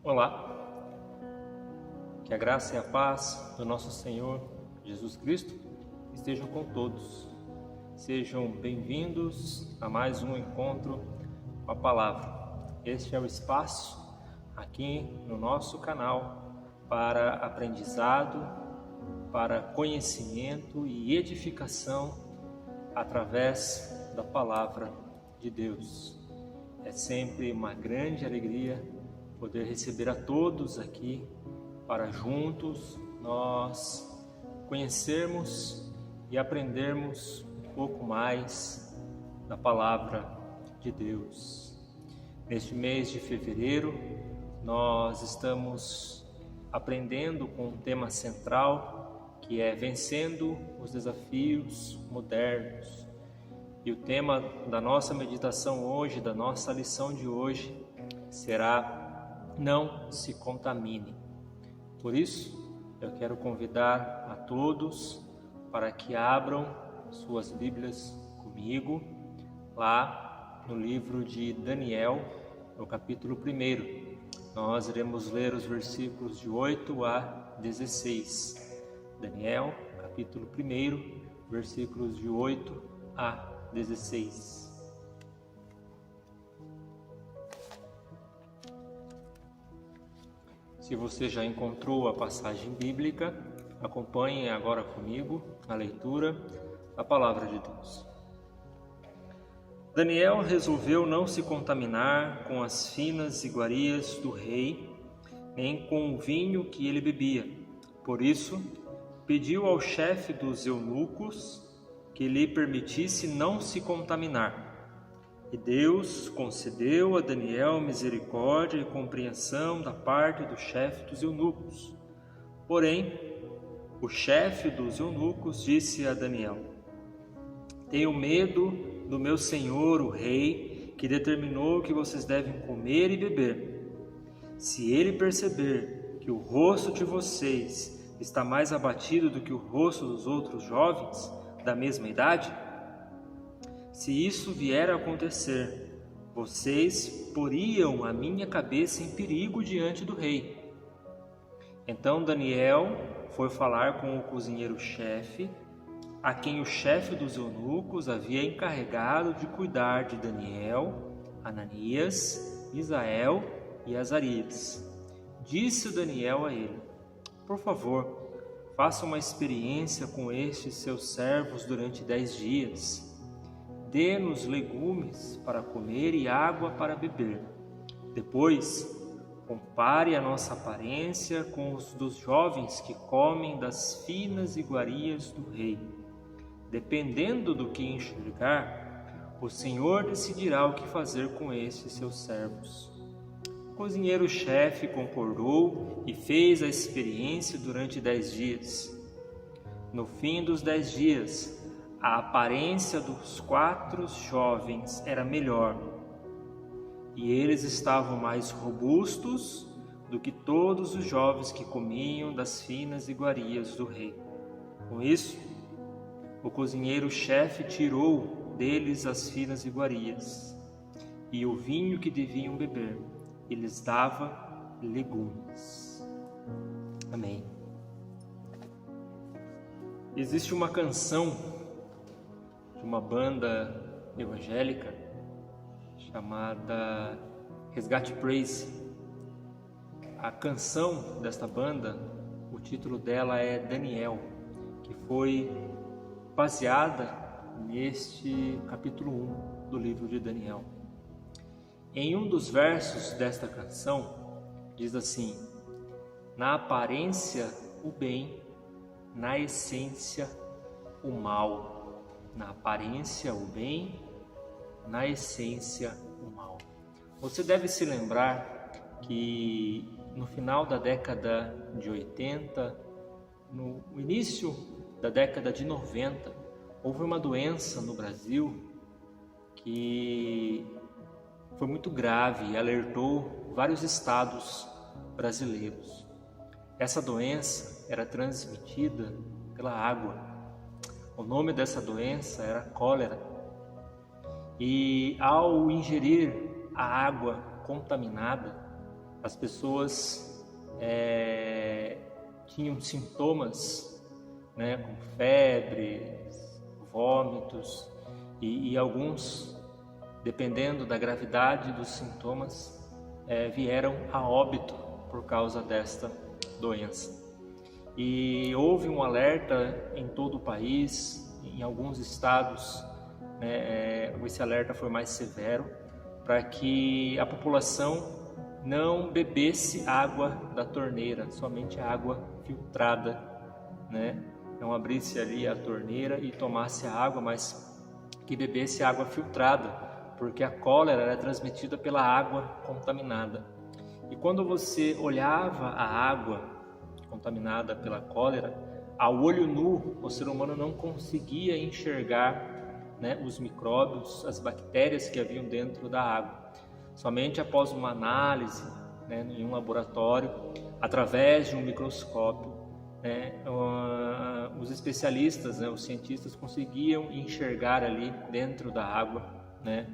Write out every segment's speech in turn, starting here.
Olá, que a graça e a paz do nosso Senhor Jesus Cristo estejam com todos. Sejam bem-vindos a mais um encontro com a Palavra. Este é o espaço aqui no nosso canal para aprendizado, para conhecimento e edificação através da Palavra de Deus. É sempre uma grande alegria poder receber a todos aqui para juntos nós conhecermos e aprendermos um pouco mais da Palavra de Deus. Neste mês de fevereiro, nós estamos aprendendo com um tema central que é vencendo os desafios modernos. E o tema da nossa meditação hoje, da nossa lição de hoje, será: não se contamine. Por isso, eu quero convidar a todos para que abram suas Bíblias comigo, lá no livro de Daniel, no capítulo 1. Nós iremos ler os versículos de 8 a 16. Daniel, capítulo 1, versículos de 8 a 16. Se você já encontrou a passagem bíblica, acompanhe agora comigo a leitura da Palavra de Deus. Daniel resolveu não se contaminar com as finas iguarias do rei, nem com o vinho que ele bebia. Por isso, pediu ao chefe dos eunucos que lhe permitisse não se contaminar. E Deus concedeu a Daniel misericórdia e compreensão da parte do chefe dos eunucos. Porém, o chefe dos eunucos disse a Daniel: tenho medo do meu senhor, o rei, que determinou que vocês devem comer e beber. Se ele perceber que o rosto de vocês está mais abatido do que o rosto dos outros jovens da mesma idade, se isso vier a acontecer, vocês poriam a minha cabeça em perigo diante do rei. Então Daniel foi falar com o cozinheiro-chefe, a quem o chefe dos eunucos havia encarregado de cuidar de Daniel, Ananias, Misael e Azarias. Disse Daniel a ele: por favor, faça uma experiência com estes seus servos durante 10 dias. Dê-nos legumes para comer e água para beber. Depois, compare a nossa aparência com os dos jovens que comem das finas iguarias do rei. Dependendo do que enxergar, o Senhor decidirá o que fazer com estes seus servos. O cozinheiro-chefe concordou e fez a experiência durante 10 dias. No fim dos 10 dias, a aparência dos 4 jovens era melhor, e eles estavam mais robustos do que todos os jovens que comiam das finas iguarias do rei. Com isso, o cozinheiro-chefe tirou deles as finas iguarias e o vinho que deviam beber, e lhes dava legumes. Amém. Existe uma canção de uma banda evangélica chamada Resgate Praise. A canção desta banda, o título dela é Daniel, que foi baseada neste capítulo 1 do livro de Daniel. Em um dos versos desta canção, diz assim: na aparência o bem, na essência o mal. Na aparência o bem, na essência o mal. Você deve se lembrar que no final da década de 80, no início da década de 90, houve uma doença no Brasil que foi muito grave e alertou vários estados brasileiros. Essa doença era transmitida pela água. O nome dessa doença era cólera. E ao ingerir a água contaminada, As pessoas tinham sintomas, né, como febres, vômitos e alguns, dependendo da gravidade dos sintomas, vieram a óbito por causa desta doença. E houve um alerta em todo o país, em alguns estados, né, esse alerta foi mais severo, para que a população não bebesse água da torneira, somente água filtrada, né? Não abrisse ali a torneira e tomasse a água, mas que bebesse água filtrada, porque a cólera era transmitida pela água contaminada. E quando você olhava a água contaminada pela cólera, ao olho nu, o ser humano não conseguia enxergar, né, os micróbios, as bactérias que haviam dentro da água. Somente após uma análise, né, em um laboratório, através de um microscópio, né, os especialistas, né, os cientistas conseguiam enxergar ali dentro da água, né,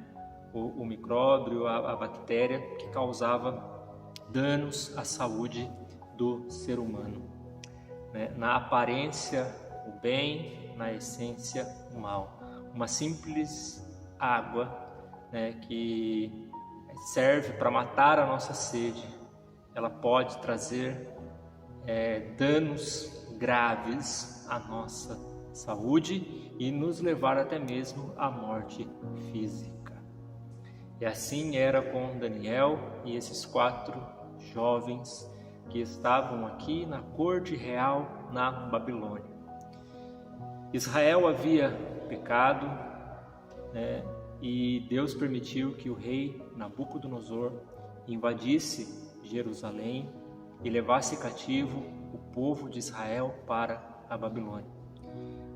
o micróbio, a bactéria que causava danos à saúde do ser humano, né? Na aparência, o bem, na essência, o mal. Uma simples água, né, que serve para matar a nossa sede, ela pode trazer danos graves à nossa saúde e nos levar até mesmo à morte física. E assim era com Daniel e esses 4 jovens que estavam aqui na corte real na Babilônia. Israel havia pecado, né, e Deus permitiu que o rei Nabucodonosor invadisse Jerusalém e levasse cativo o povo de Israel para a Babilônia.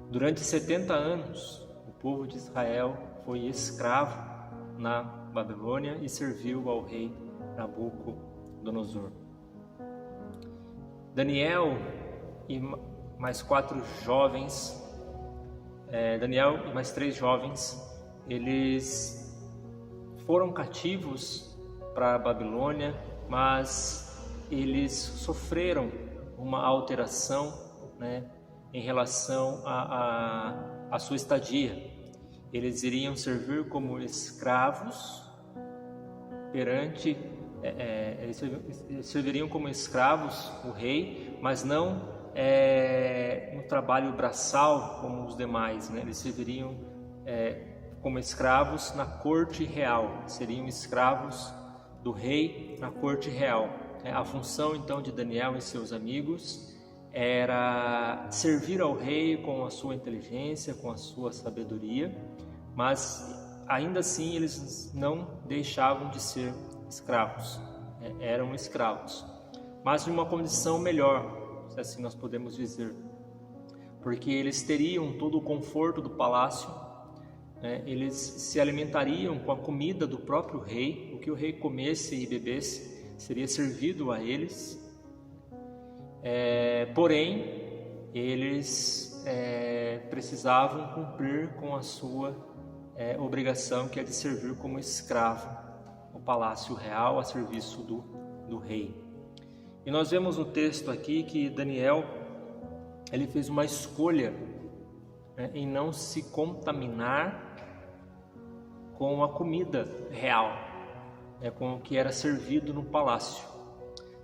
Durante 70 anos, o povo de Israel foi escravo na Babilônia e serviu ao rei Nabucodonosor. Daniel e mais 4 jovens, Daniel e mais 3 jovens, eles foram cativos para a Babilônia, mas eles sofreram uma alteração, né, em relação à sua estadia. Eles iriam servir como escravos perante, eles serviriam como escravos o rei, mas não no trabalho braçal como os demais, né? Eles serviriam como escravos na corte real, seriam escravos do rei na corte real. A função então de Daniel e seus amigos era servir ao rei com a sua inteligência, com a sua sabedoria, mas ainda assim eles não deixavam de ser escravos, eram escravos, mas de uma condição melhor, se assim nós podemos dizer, porque eles teriam todo o conforto do palácio, né? Eles se alimentariam com a comida do próprio rei, o que o rei comesse e bebesse seria servido a eles, porém eles precisavam cumprir com a sua obrigação, que é de servir como escravo o palácio real a serviço do rei. E nós vemos no texto aqui que Daniel ele fez uma escolha, né, em não se contaminar com a comida real, com o que era servido no palácio.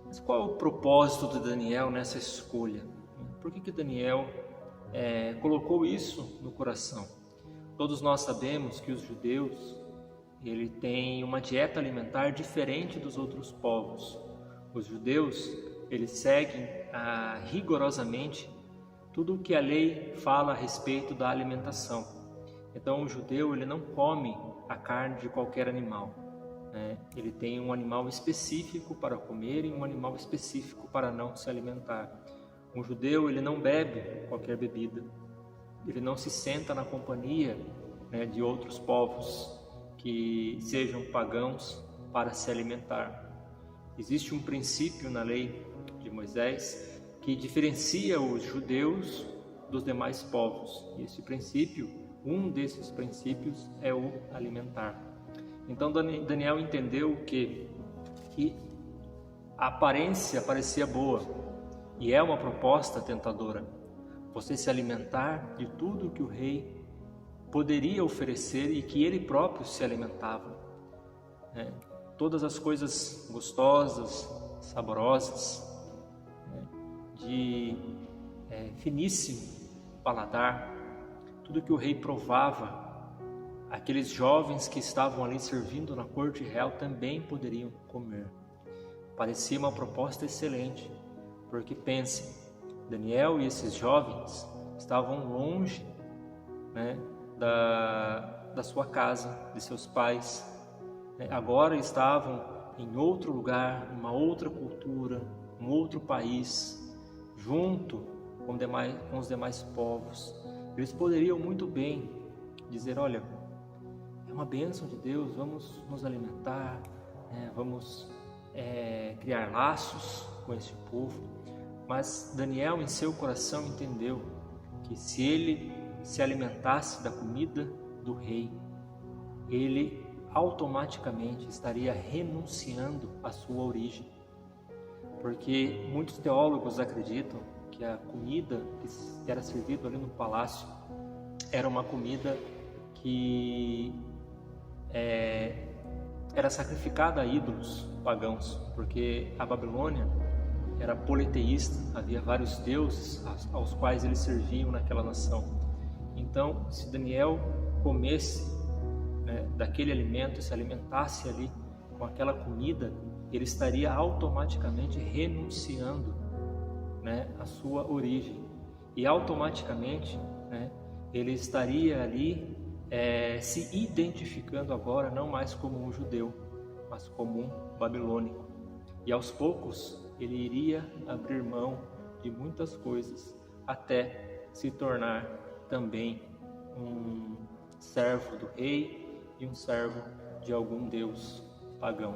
Mas qual é o propósito de Daniel nessa escolha? Por que Daniel colocou isso no coração? Todos nós sabemos que os judeus ele tem uma dieta alimentar diferente dos outros povos. Os judeus eles seguem rigorosamente tudo o que a lei fala a respeito da alimentação. Então o judeu ele não come a carne de qualquer animal, né? Ele tem um animal específico para comer e um animal específico para não se alimentar. Um judeu ele não bebe qualquer bebida, ele não se senta na companhia, né, de outros povos que sejam pagãos para se alimentar. Existe um princípio na lei de Moisés que diferencia os judeus dos demais povos. E esse princípio, um desses princípios é o alimentar. Então Daniel entendeu que A aparência parecia boa e é uma proposta tentadora. Você se alimentar de tudo que o rei poderia oferecer e que ele próprio se alimentava. Todas as coisas gostosas, saborosas, de finíssimo paladar, tudo que o rei provava, aqueles jovens que estavam ali servindo na corte real também poderiam comer. Parecia uma proposta excelente, porque pense, Daniel e esses jovens estavam longe, da sua casa, de seus pais. Agora estavam em outro lugar, uma outra cultura, um outro país, junto com os demais povos. Eles poderiam muito bem dizer, olha, é uma bênção de Deus, vamos nos alimentar, vamos criar laços com este povo. Mas Daniel, em seu coração, entendeu que se ele se alimentasse da comida do rei, ele automaticamente estaria renunciando à sua origem. Porque muitos teólogos acreditam que a comida que era servida ali no palácio era uma comida que era sacrificada a ídolos pagãos, porque a Babilônia era politeísta, havia vários deuses aos quais eles serviam naquela nação. Então, se Daniel comesse daquele alimento, se alimentasse ali com aquela comida, ele estaria automaticamente renunciando à sua origem, e automaticamente ele estaria ali se identificando agora não mais como um judeu, mas como um babilônico. E aos poucos ele iria abrir mão de muitas coisas até se tornar também um servo do rei e um servo de algum deus pagão.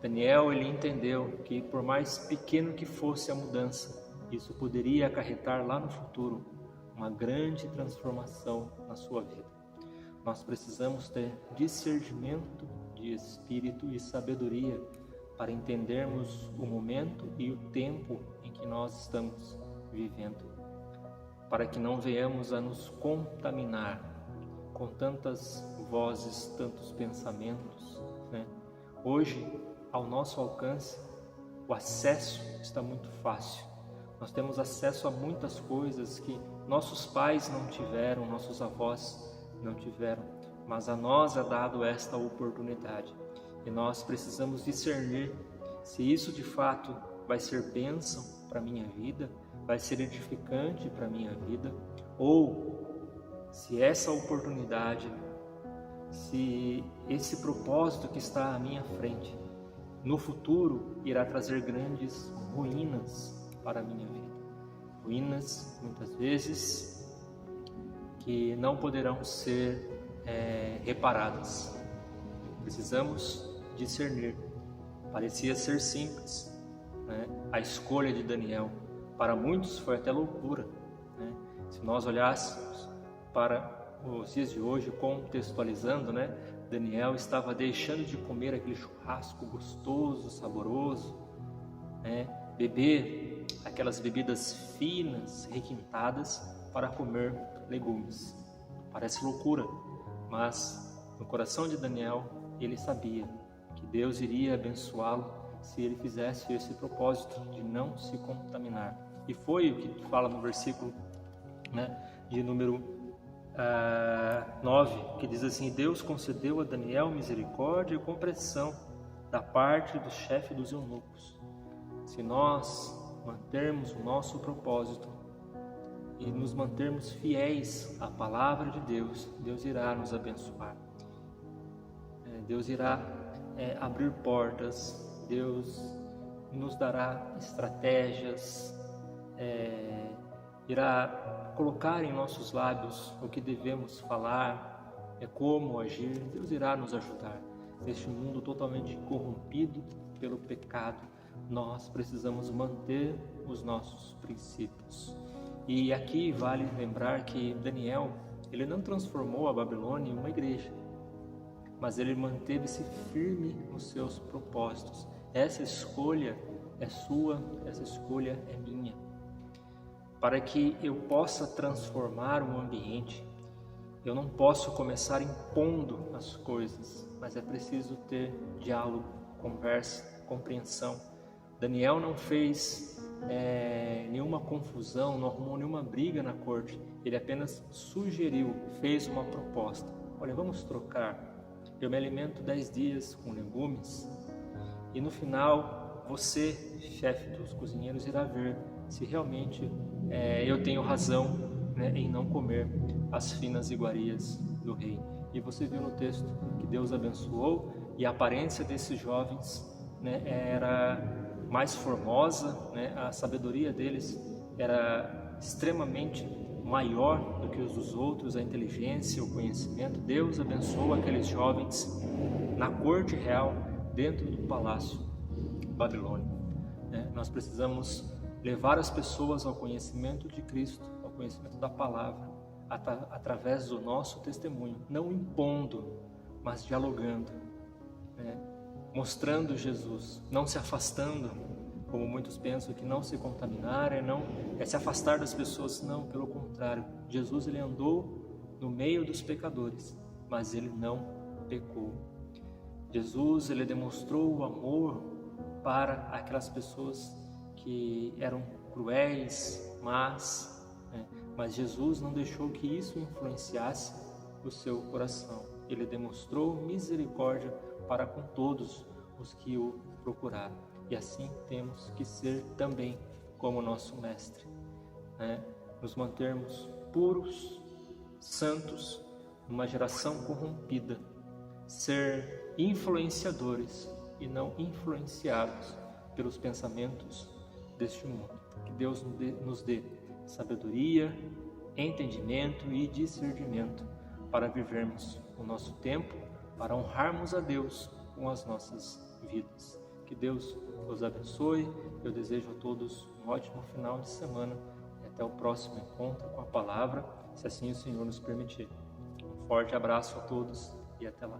Daniel, ele entendeu que por mais pequeno que fosse a mudança, isso poderia acarretar lá no futuro uma grande transformação na sua vida. Nós precisamos ter discernimento de espírito e sabedoria para entendermos o momento e o tempo em que nós estamos vivendo, para que não venhamos a nos contaminar com tantas vozes, tantos pensamentos. Hoje, ao nosso alcance, o acesso está muito fácil. Nós temos acesso a muitas coisas que nossos pais não tiveram, nossos avós não tiveram, mas a nós é dado esta oportunidade. E nós precisamos discernir se isso de fato vai ser bênção para a minha vida, vai ser edificante para a minha vida, ou se essa oportunidade, se esse propósito que está à minha frente, no futuro irá trazer grandes ruínas para a minha vida. Ruínas, muitas vezes, que não poderão ser reparadas. Precisamos discernir. Parecia ser simples, a escolha de Daniel. Para muitos foi até loucura. Se nós olhássemos para os dias de hoje, contextualizando, Daniel estava deixando de comer aquele churrasco gostoso, saboroso, beber aquelas bebidas finas, requintadas, para comer legumes. Parece loucura, mas no coração de Daniel, ele sabia que Deus iria abençoá-lo se ele fizesse esse propósito de não se contaminar. E foi o que fala no versículo de número 9, que diz assim: Deus concedeu a Daniel misericórdia e compreensão da parte do chefe dos eunucos. Se nós mantermos o nosso propósito e nos mantermos fiéis à palavra de Deus, Deus irá nos abençoar. Deus irá abrir portas, Deus nos dará estratégias, irá colocar em nossos lábios o que devemos falar, como agir. Deus irá nos ajudar. Neste mundo totalmente corrompido pelo pecado, nós precisamos manter os nossos princípios. E aqui vale lembrar que Daniel, ele não transformou a Babilônia em uma igreja, mas ele manteve-se firme nos seus propósitos. Essa escolha é sua, essa escolha é minha. Para que eu possa transformar um ambiente, eu não posso começar impondo as coisas, mas é preciso ter diálogo, conversa, compreensão. Daniel não fez nenhuma confusão, não arrumou nenhuma briga na corte. Ele apenas sugeriu, fez uma proposta. Olha, vamos trocar. Eu me alimento 10 dias com legumes e no final você, chefe dos cozinheiros, irá ver se realmente eu tenho razão, né, em não comer as finas iguarias do rei. E você viu no texto que Deus abençoou e a aparência desses jovens, né, era mais formosa, né, a sabedoria deles era extremamente maior do que os dos outros, a inteligência, o conhecimento. Deus abençoou aqueles jovens na corte real, dentro do palácio babilônico. Nós precisamos levar as pessoas ao conhecimento de Cristo, ao conhecimento da palavra, através do nosso testemunho, não impondo, mas dialogando, mostrando Jesus, não se afastando, como muitos pensam que não se contaminar é se afastar das pessoas. Não, pelo contrário, Jesus ele andou no meio dos pecadores, mas ele não pecou. Jesus ele demonstrou o amor para aquelas pessoas que eram cruéis, mas Jesus não deixou que isso influenciasse o seu coração. Ele demonstrou misericórdia para com todos os que o procuraram. E assim temos que ser também como nosso Mestre, nos mantermos puros, santos, numa geração corrompida, ser influenciadores e não influenciados pelos pensamentos deste mundo. Que Deus nos dê sabedoria, entendimento e discernimento para vivermos o nosso tempo, para honrarmos a Deus com as nossas vidas. Que Deus os abençoe. Eu desejo a todos um ótimo final de semana e até o próximo encontro com a palavra, se assim o Senhor nos permitir. Um forte abraço a todos e até lá.